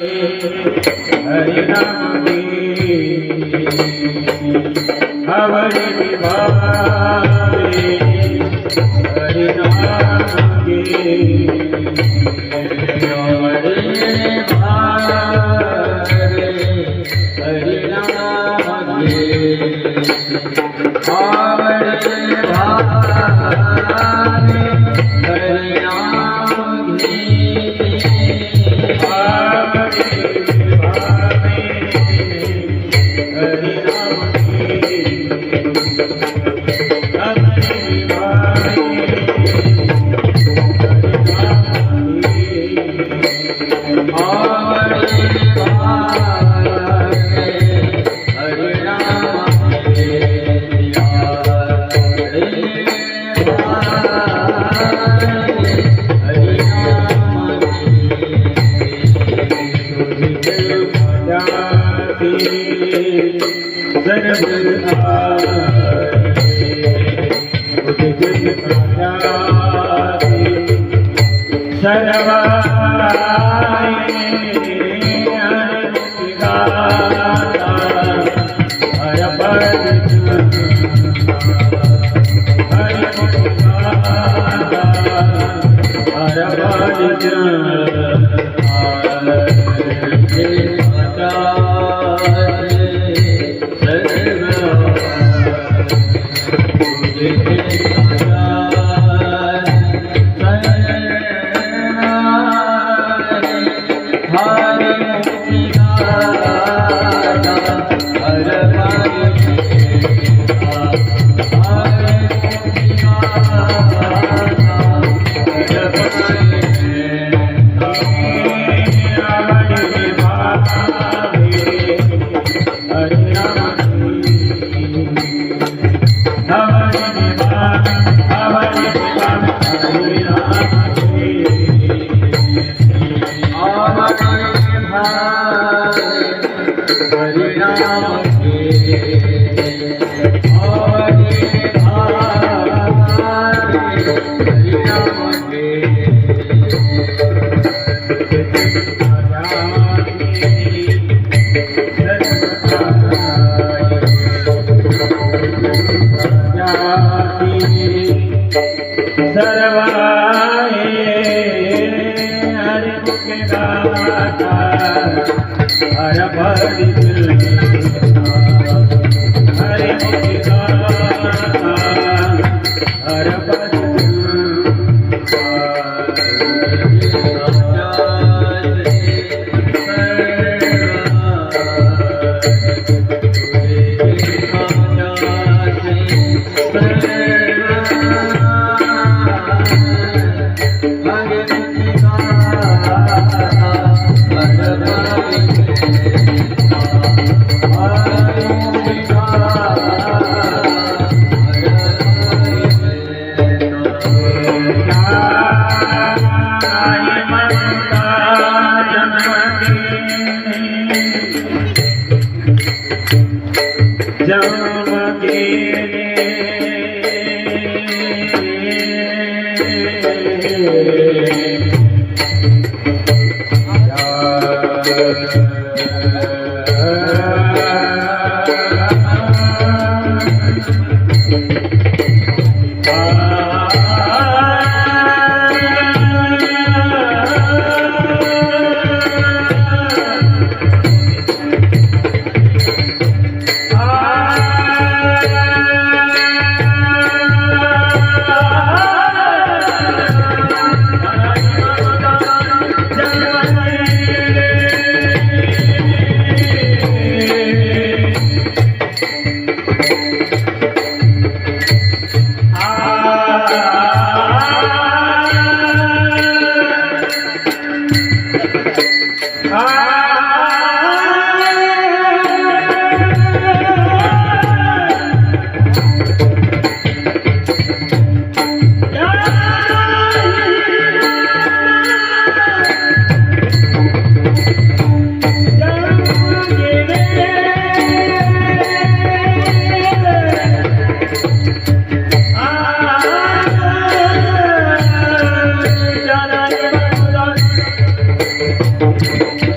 हरि नाम हरि भावे हरि नाम हरि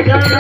Yeah.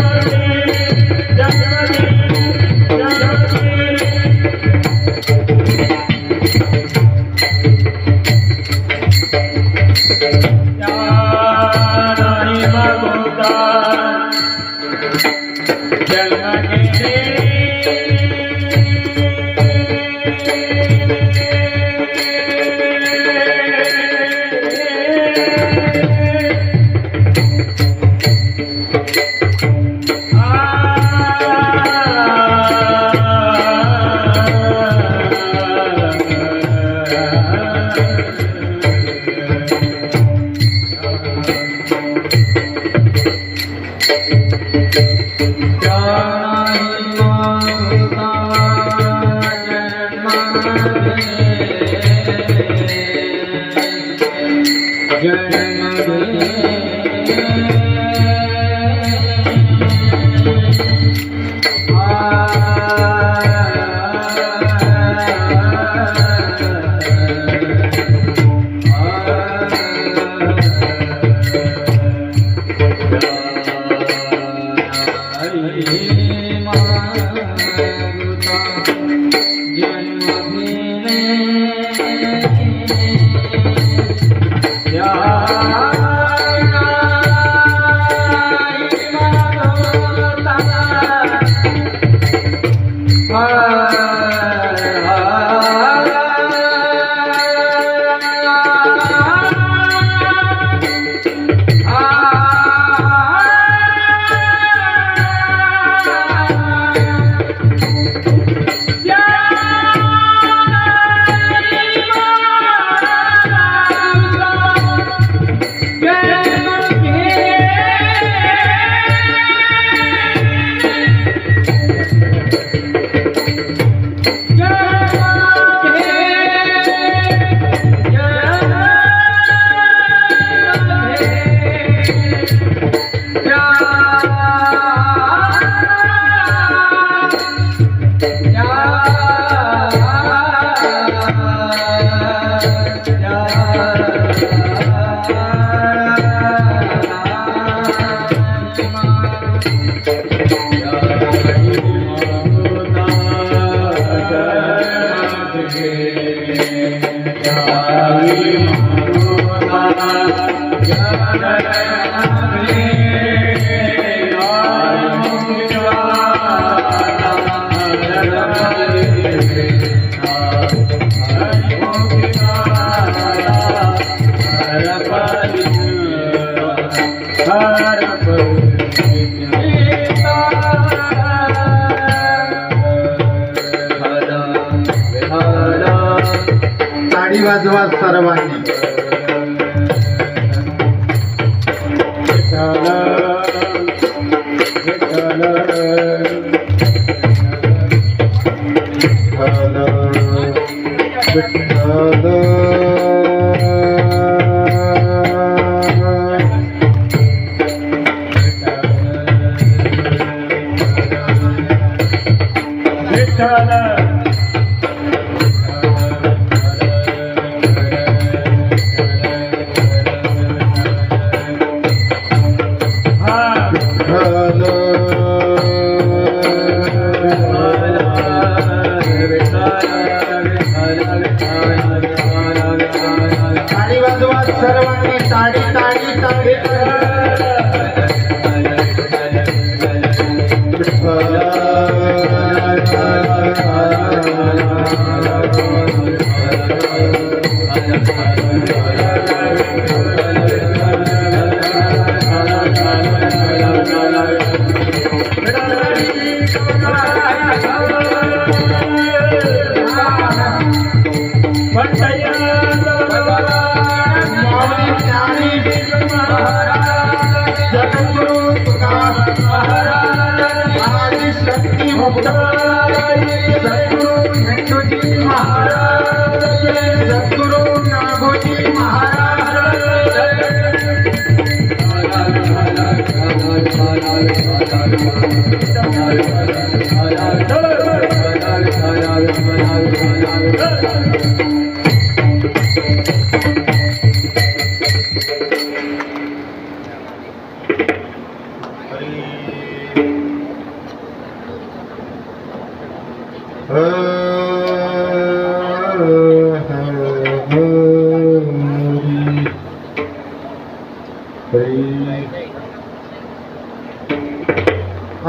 ताडी वाजवा सर्वांनी.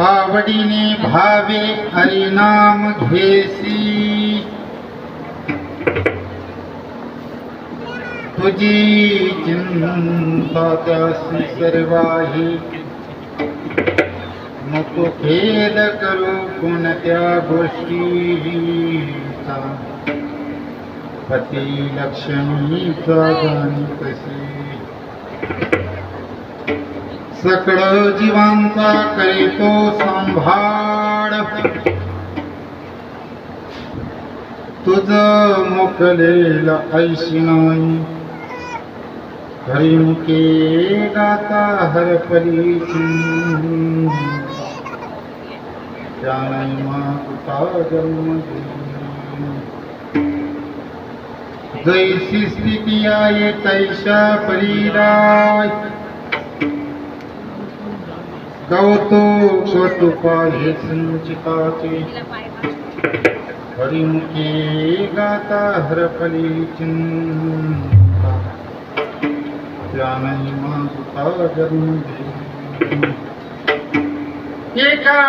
आवडीने भावे हरिनाम घेसी तुझी चिंता त्यासी सर्वाही नको खेद करू कोणत्या गोष्टीचा पती लक्ष्मीचा जाणी कशी सकळ जीवांचा करीतो सांभाळ तुझ मोकलेला ऐशी नाही हरिमुखे गाता हरपलीची त्याने माता जन्म जैसी स्थिती आहे तैशा परीराय कौतुक तुपा हे संचिताचे हरिमुखे गाता हरपली चिंता त्याने माता जन्म एका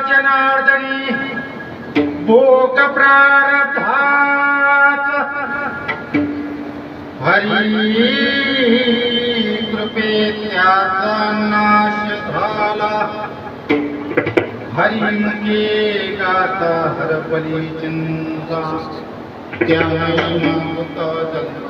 जनार्दनी भोग प्रारब्धात हरी कृपे त्याचा नाश झाला हरिमुखे गाता हरपली चिंता त्याने माता जन्म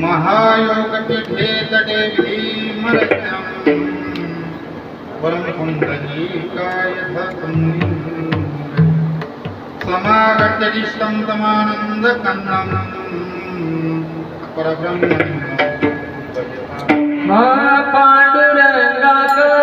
महायोग पीठे तटे भीमरथम परम पुंडरीकाय धतं समागत्यदिष्टं तमानंद कन्नं परब्रह्मणि पांडुरंगाकर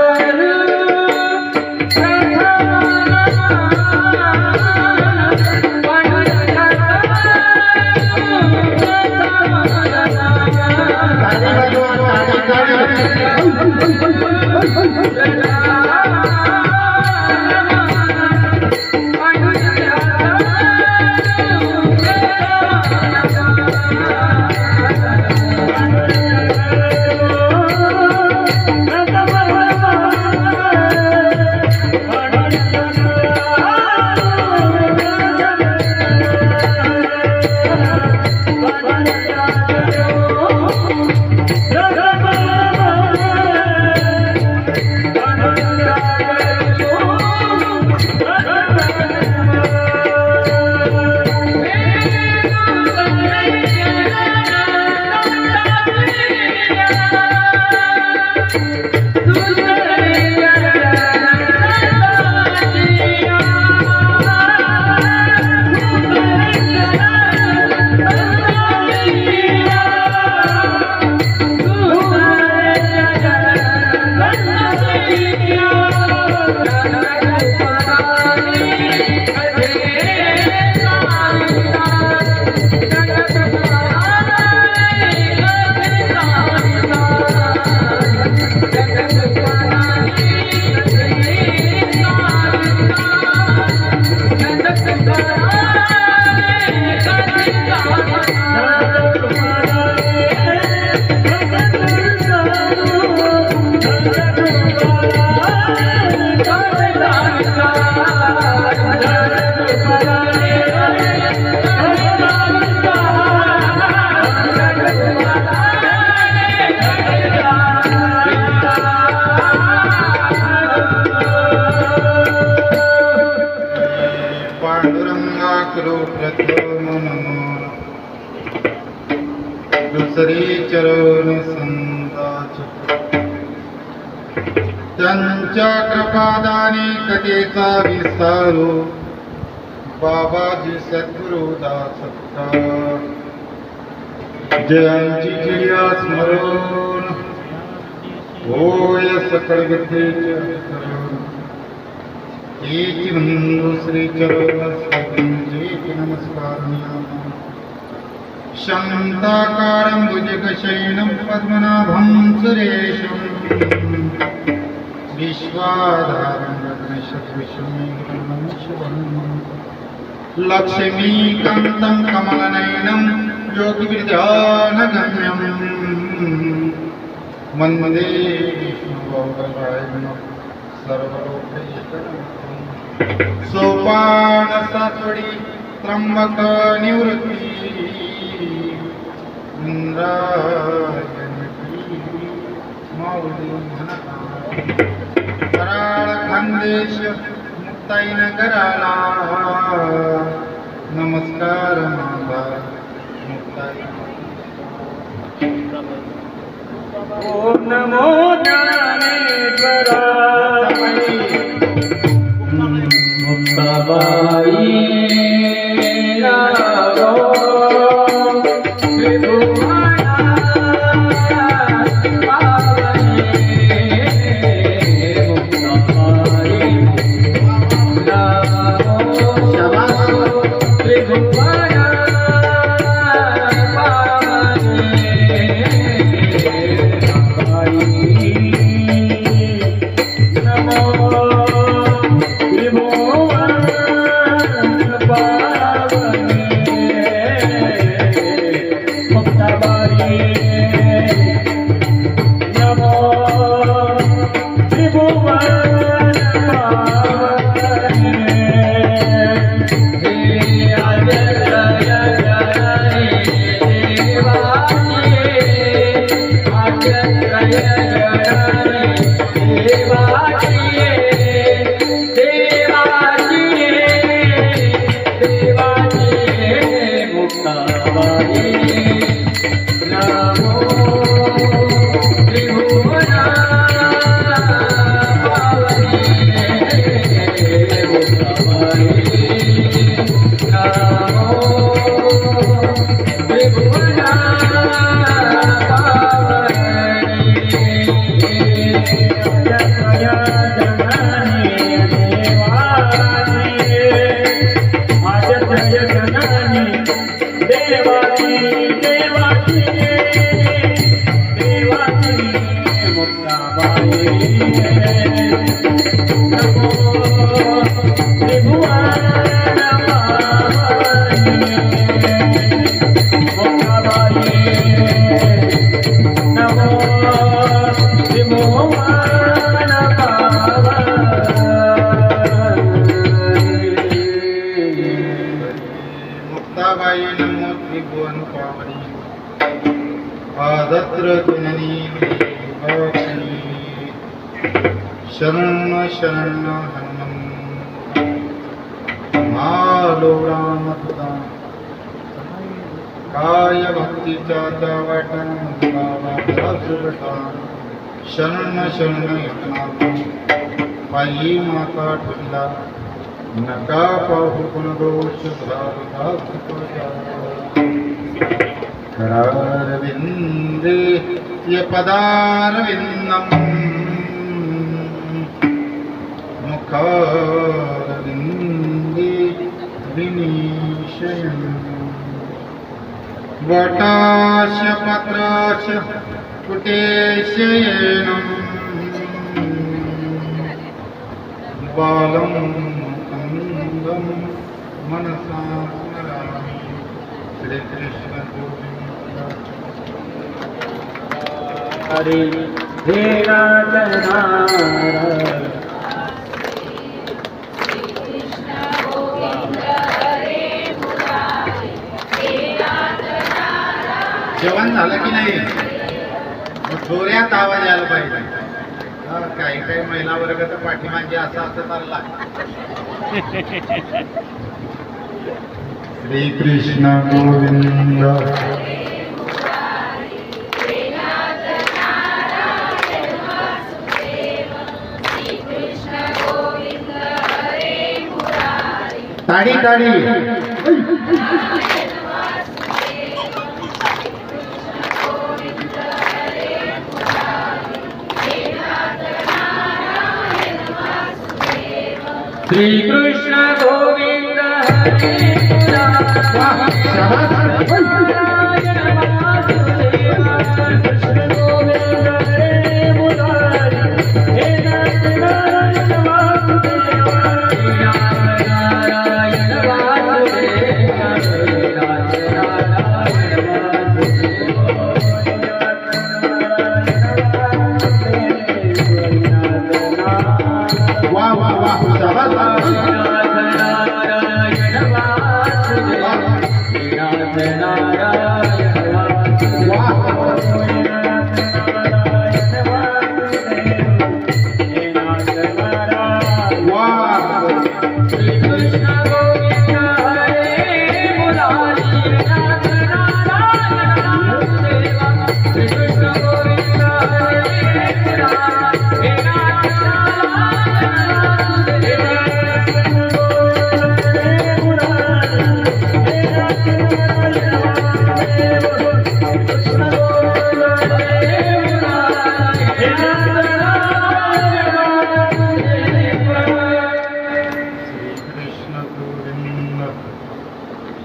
प्रथम नमन दुसरी चरण संताची त्यांच्या कृपादानी कथेचा विस्तारू बाबाजी सद्गुरु दासत्ता जयांची चिडिया स्मरण होय सकळ विद्येचे एक हिंदू श्री चरण नमस्कार शांताकारं भुजगशयनं पद्मनाभं सुरेशं विश्वाधारं गगनसदृशं लक्ष्मीकान्तं कमलनयनं योगिविद्यानगम्यं वन्दे विष्णुभवभयं सर्वलोकैकनाथं सोपान सातवडी त्र्यंबक निवृत्ती इंद्रायणी माऊली म्हणता कराळ खानदेश मुक्ताई नगराला नमस्कार माझा मुक्ताई ओम नमो ज्ञानेश्वराय मुक्ताबाई नागो त्रिभुवना पावनी मुक्ताबाई नागो त्रिभुवना मुक्ताबाई नमो त्रिभुवन पावनी आदत्र जननी देवकी शरण शरण हनुमं मालो रामतुदा काय भक्तीच्या वाटण बाबा सुरता शरण शरण एकनाथ पायी माता ठेवला नका पाहू पण दोष करारविंदे ये पदारविंदम मुखारविंदे विनिशयन वटास्य पत्रास्य कुटेशयनम बालम मनसा स्मरामि श्री कृष्ण गोविंद हरे हे नारायण जेवण झालं की नाही जोऱ्यात आवाज यायला पाहिजे काही काही महिला वर्ग तर पाठीमागे असं असं चालला श्री कृष्ण गोविंद ताडी ताडी श्री कृष्ण गोविंद हरे मुरारी नारायण वासुदेवा कृष्ण गोविंद हरे मुरारी हे नाथ नारायण वासुदेवा हे नाथ नारायण वासुदेवा हे नाथ नारायण वासुदेवा वा वा वा शाबास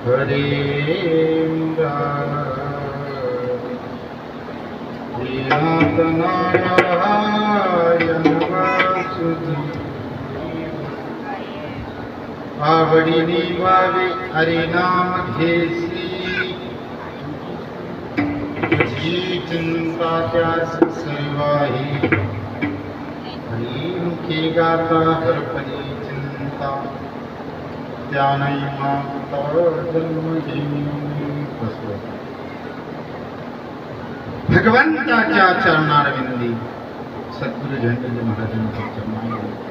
हरे नाथ नारायण वासुदेव आवडी निवावे हरि नाम घेसी जी चिंता त्यास सर्वाही हरि मुखी गाता हरपणी चिंता त्यानई माता जन्म भगवंताच्या चरणारविंदी सद्गुरु जयंती महाराजांच्या चरणारविंदी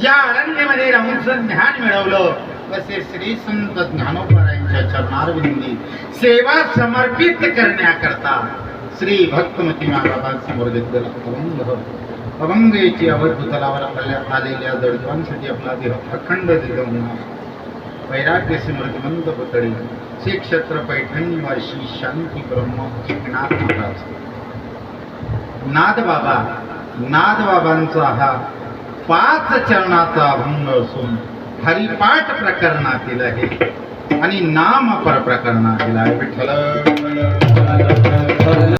ज्या अरण्यामध्ये राहून ज्ञान मिळवलं तसे श्री संत ज्ञानोबारायांच्या चरणारविंदी सेवा समर्पित करण्याकरता श्री भक्तमती माबाबांसमोर घेतलेला अभंगेची अवधूत तलावर आलेल्या दडकांसाठी आपला देह अखंड दिगंना वैराग्य स्मृतिमंत पुतळी श्री क्षेत्र पैठण निवासी शांती ब्रह्म एकनाथ महाराज नादबाबांचा हा 5 चरणाचा अभंग असून हरिपाठ प्रकरणातील आहे आणि नाम पर प्रकरणातील आहे. विठ्ठल